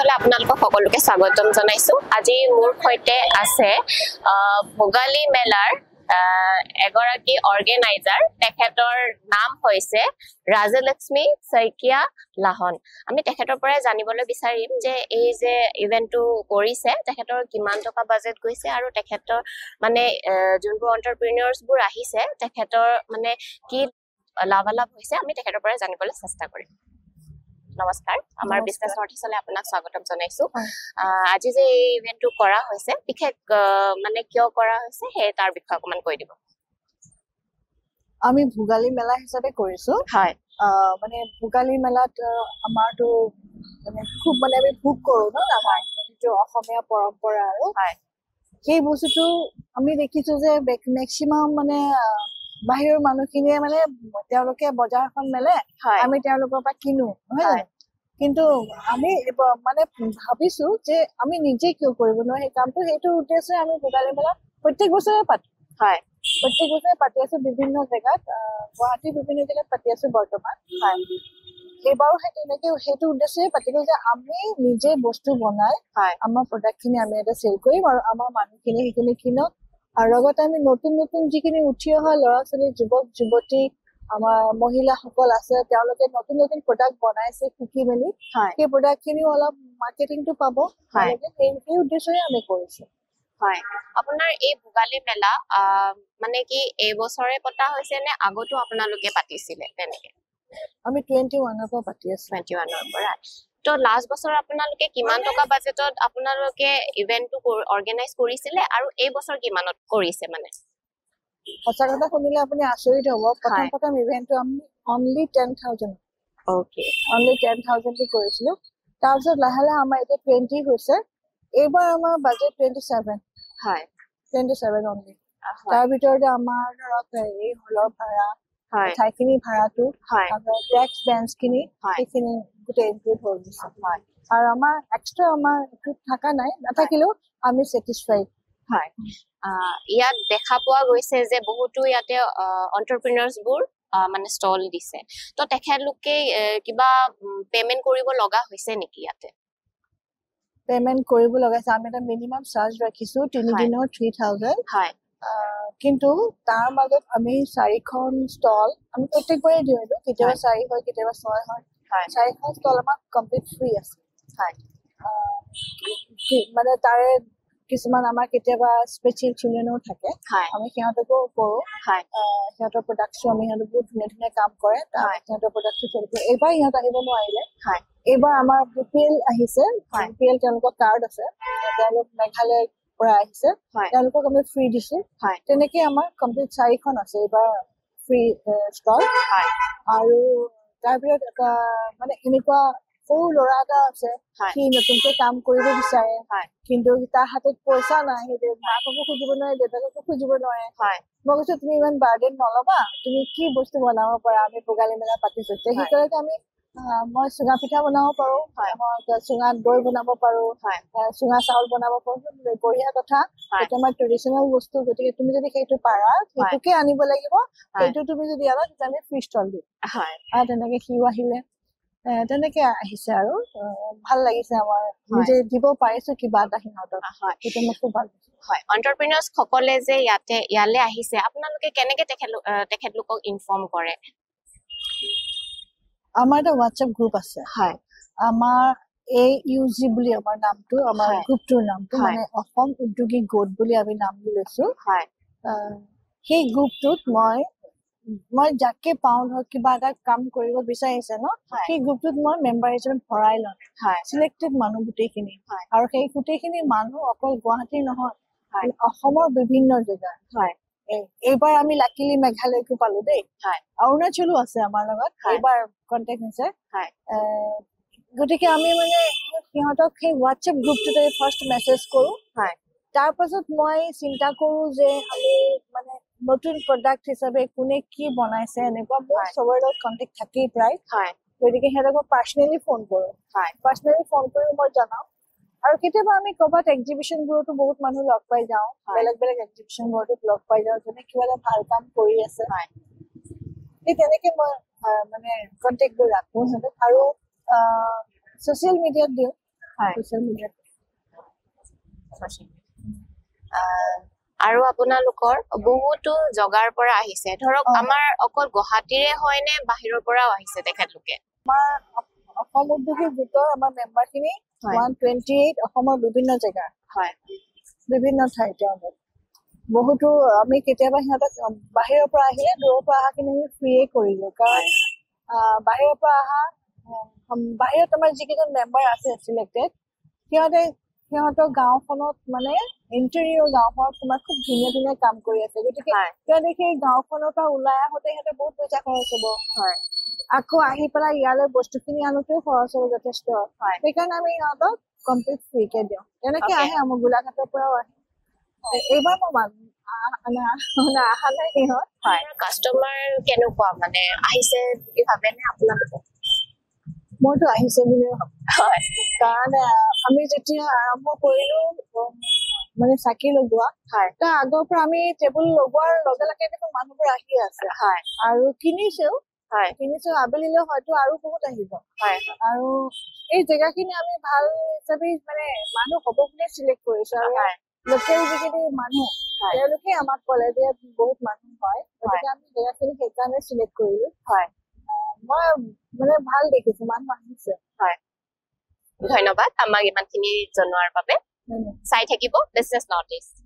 চেনেললৈ আপোনালোকক সকলোকে স্বাগতম জনাইছো। আজি মোৰ সৈতে আছে ভোগালী মেলাৰ এগৰাকী অৰ্গেনাইজাৰ, তেখেতৰ নাম হৈছে ৰাজলক্ষ্মী শইকীয়া লাহন। আমি তেখেতৰ পৰা জানিবলৈ বিচাৰিম যে এই যে ইভেন্টটো কৰিছে তেখেতৰ কিমান টকা বাজেট গৈছে আৰু তেখেতৰ মানে যোনবোৰ এন্টাৰপ্ৰেনিয়ৰ্ছ বোৰ আহিছে তেখেতৰ মানে কি লাভালাভ হৈছে আমি তেখেতৰ পৰা জানিবলৈ চেষ্টা কৰিম। নমস্কাৰ, আমাৰ বিজনেছ নৰ্থইষ্টলৈ আপোনাক স্বাগতম জনাইছো। আজি যে এই ইভেন্টটো কৰা হৈছে বিশেষ মানে কিয় কৰা হৈছে সেই তাৰ বিষয়ে অকমান কৈ দিব। আমি ভোগালী মেলা হিচাপে কৰিছো। হয়, মানে ভোগালী মেলাত আমাৰতো মানে খুব মানে আমি ভোগ কৰো ন, আমাৰ যিটো অসমীয়া পৰম্পৰা আৰু সেই বস্তুটো আমি দেখিছো যে মেক্সিমাম মানে বাহিৰৰ মানুহখিনিয়ে মানে তেওঁলোকে বজাৰখন মেলে, আমি তেওঁলোকৰ পৰা কিনো, নহয় জানো? কিন্তু আমি মানে ভাবিছো যে আমি নিজে কিয় কৰিব নোৱাৰো সেই কামটো। সেইটো উদ্দেশ্যে আমি ভোগালী মেলা প্ৰত্যেক বছৰে পাতো। প্ৰত্যেক বছৰে পাতি আছো বিভিন্ন জেগাত, গুৱাহাটীৰ বিভিন্ন জেগাত পাতি আছো বৰ্তমান। এইবাৰো সেই তেনেকে সেইটো উদ্দেশ্যে পাতিলো যে আমি নিজে বস্তু বনাই আমাৰ প্ৰডাক্ট খিনি আমি এটা চেল কৰিম আৰু আমাৰ মানুহখিনি সেইখিনি কিনক। আৰু লগতে আমি নতুন নতুন যিখিনি উঠি অহা ল'ৰা ছোৱালী, যুৱক যুৱতী, আমাৰ মহিলাসকল আছে, তেওঁলোকে নতুন নতুন প্ৰডাক্ট বনাইছে শিকি মেলি, সেই প্ৰডাক্ট খিনিও অলপ মাৰ্কেটিংটো পাব, সেই উদ্দেশ্যৰে আমি কৰিছো। হয়, আপোনাৰ এই ভোগালী মেলা মানে কি এইবছৰে পতা হৈছে নে আগতো আপোনালোকে পাতিছিলে? তেনেকে আমি 21ৰ পৰা পাতি আছো। 21ৰ পৰা। তো লাষ্ট বছৰ আপোনালোকে কিমান টকা বাজেটত আপোনালোকে ইভেন্টটো অৰ্গেনাইজ কৰিছিলে আৰু এই বছৰ কিমানত কৰিছে? মানে সঁচা কথা শুনিলে আপুনি আচৰিত হ'ব। প্ৰথম ইভেন্টটো আমি অনলি 10,000 অনলি 10,000 কৰিছিলো। তাৰপিছত লাহে লাহে আমাৰ এতিয়া 20 হৈছে। এইবাৰ আমাৰ বাজেট 27 অনলি। তাৰ ভিতৰতে আমাৰ ধৰক এই হলৰ ভাড়া, ঠাইখিনি ভাড়াটো, টেক্স বেঞ্চ খিনি, সেইখিনি গোটেই ইনক্লুড হৈ গৈছে। আৰু আমাৰ এক্সট্ৰা আমাৰ থকা নাই, নাথাকিলেও আমি ছেটিছফাইড। ইয়াত দেখা পোৱা গৈছে যে বহুতো ইয়াতে এন্টাৰপ্ৰেনিয়ৰ্ছ বোৰ মানে ষ্টল দিছে, তো তেখেতলোকে কিবা পেমেন্ট কৰিব লগা হৈছে নেকি? ইয়াতে পেমেন্ট কৰিব লগাইছে। আমি এটা মিনিমাম চাৰ্জ ৰাখিছো 3 দিনৰ 3,000। কিন্তু তাৰ মাজত আমি 4খন ষ্টল আমি প্ৰত্যেকবাৰে দিওঁ, কেতিয়াবা 4 হয় কেতিয়াবা 6 হয়। 4খন ষ্টল আমাৰ কমপ্লিট ফ্ৰী আছে। মানে তাৰে কিছুমান আমাৰ কেতিয়াবা স্পেচিয়েল চিলড্ৰেনো থাকে, আমি সিহঁতকো কৰো। সিহঁতৰ প্ৰডাক্টটো আমি সিহঁতক বহুত ধুনীয়া ধুনীয়া কাম কৰে, সিহঁতৰ প্ৰডাক্টটো চেল কৰো। এইবাৰ সিহঁত আহিব নোৱাৰিলে। এইবাৰ আমাৰ BPL আহিছে, BPL তেওঁলোকৰ কাৰ্ড আছে, তেওঁলোক মেঘালয়ৰ পৰা আহিছে, তেওঁলোকক আমি ফ্ৰী দিছো। তেনেকে আমাৰ কমপ্লিট 4খন আছে এইবাৰ ফ্ৰী ষ্টল। আৰু তাৰ ভিতৰত এটা মানে এনেকুৱা সৰু ল'ৰা এটা আছে, সি নতুনকে কাম কৰিব বিচাৰে, কিন্তু তাৰ হাতত পইচা নাই, মাককো খুজিব নোৱাৰে, দেউতাককো খুজিব নোৱাৰে। মই কৈছো তুমি ইমান বাৰ্ডেন নলবা, তুমি কি বস্তু বনাব পাৰা, আমি ভোগালী মেলা পাতিছো। সেইকাৰণে আমি মই চুঙা পিঠা বনাব পাৰো, চুঙা দৈ বনাব পাৰো, চুঙা চাউল বনাব পাৰো, বঢ়িয়া কথা। সেইটো আমাৰ ট্ৰেডিচনেল বস্তু, গতিকে তুমি যদি সেইটো পাৰা সেইটোকে আনিব লাগিব, সেইটো তুমি যদি আনা তেতিয়া আমি ফ্ৰী ষ্টল দিম। আৰু তেনেকে সিও আহিলে, তেনেকে আহিছে আৰু ভাল লাগিছে। আমাৰ নিজে দিব পাৰিছো কিবা এটা সিহঁতক, সেইটো মোৰ খুব ভাল লাগিছে। এন্টাৰপ্ৰেনিয়ৰ্ছ সকলে যে ইয়ালে আহিছে, আপোনালোকে কেনেকে তেখেতলোকক ইনফৰ্ম কৰে? আমাৰ এটা হোৱাটছএপ গ্ৰুপ আছে। আমাৰ AUG বুলি আমাৰ নামটো, আমাৰ গ্ৰুপটোৰ নামটো মানে অসম উদ্যোগী গোট বুলি আমি নাম লৈছো। সেই গ্ৰুপটোত মই যাকে পাওঁ ধৰক কিবা এটা কাম কৰিব বিচাৰিছে ন, সেই গ্ৰুপটোত মই মেম্বাৰ হিচাপে ভৰাই লওঁ, চিলেক্টেড মানুহ গোটেইখিনি। আৰু সেই গোটেইখিনি মানুহ অকল গুৱাহাটীৰ নহয়, অসমৰ বিভিন্ন জেগাৰ। এইবাৰ আমি লাকিলি মেঘালয়কো পালো দেই, অৰুণাচলো আছে আমাৰ লগত, এইবাৰ কন্টেক্ট হৈছে। গতিকে আমি মানে সিহঁতক সেই হোৱাটছএপ গ্ৰুপটোতে ফাৰ্ষ্ট মেছেজ কৰো। তাৰ পাছত মই চিন্তা কৰো যে আমি মানে নতুন প্ৰডাক্ট হিচাপে কোনে কি বনাইছে, এনেকুৱা মোৰ চবৰে লগত কন্টেক্ট থাকেই প্ৰায়। গতিকে সিহঁতক মই পাৰ্চনেলি ফোন কৰো, মই জনাও। আৰু কেতিয়াবা আমি ক'ৰবাত এক্সিবিশ্যন বোৰতো বহুত মানুহ লগ পাই যাওঁ, বেলেগ বেলেগ এক্সিবিশ্যন বোৰতো লগ পাই যাওঁ, যোনে কিবা এটা ভাল কাম কৰি আছে। সেই তেনেকে মই মানে কন্টেক্ট বোৰ ৰাখো সিহঁতক। আৰু ছচিয়েল মিডিয়াত দিওঁ, সোশ্যাল মিডিয়াত আৰু আপোনালোকৰ বহুতো জগাৰ পৰা আহিছে ধৰক আমাৰ অকল গুৱাহাটীৰে হয় নে বাহিৰৰ পৰাও আহিছে তেখেতলোকে আমাৰ অসম উদ্যোগিক গোটৰ আমাৰ মেম্বাৰখিনি 128 অসমৰ বিভিন্ন জেগা বিভিন্ন ঠাই তেওঁলোক বহুতো আমি কেতিয়াবা সিহঁতক বাহিৰৰ পৰা আহিলে দূৰৰ পৰা অহাখিনি আমি ফ্ৰীয়ে কৰিলো কাৰণ বাহিৰৰ পৰা অহা বাহিৰত আমাৰ যিকেইজন মেম্বাৰ আছে চিলেক্টেড সিহঁতৰ গাঁওখনত মানে ইণ্টেৰিয়ৰ গাঁওখনত তোমাৰ খুব ধুনীয়া ধুনীয়া কাম কৰি আছে গতিকে সিহঁতে সেই গাঁওখনৰ পৰা ওলাই আহোঁতে সিহঁতে বহুত পইচা খৰচ হ'ব আকৌ আহি পেলাই ইয়ালৈ বস্তুখিনি আনোতেও খৰচ হ'ব যথেষ্ট সেইকাৰণে আমি সিহঁতক কমপ্লিট ফ্ৰীকে দিওঁ তেনেকে আহে আমাৰ গোলাঘাটৰ পৰাও আহে এইবাৰ মই অহা নাই সিহঁত কাষ্টমাৰ কেনেকুৱা মানে আহিছে বুলি ভাবেনে আপোনালোকে মইতো আহিছে বুলিয়ে ভাবো কাৰণ আমি যেতিয়া আৰম্ভ কৰিলো মানে চাকি লগোৱা তাৰ আগৰ পৰা আমি টেবুল লগোৱাৰ লগে লগে দেখোন মানুহবোৰ আহি আছে আৰু কিনিছো আবেলিলৈ হয়তো আৰু বহুত আহিব আৰু এই জেগাখিনি আমি ভাল হিচাপে মানে মানুহ হ'ব বুলিয়ে চিলেক্ট কৰিছো আৰু লোকেল যিখিনি মানুহ তেওঁলোকে আমাক ক'লে যে বহুত মানুহ হয় গতিকে আমি জেগাখিনি সেইকাৰণে চিলেক্ট কৰিলো মই মানে ভাল দেখিছো মানুহ আহিছে ধন্যবাদ আমাক ইমানখিনি জনোৱাৰ বাবে চাই থাকিব বিজনেছ নৰ্থ ইষ্ট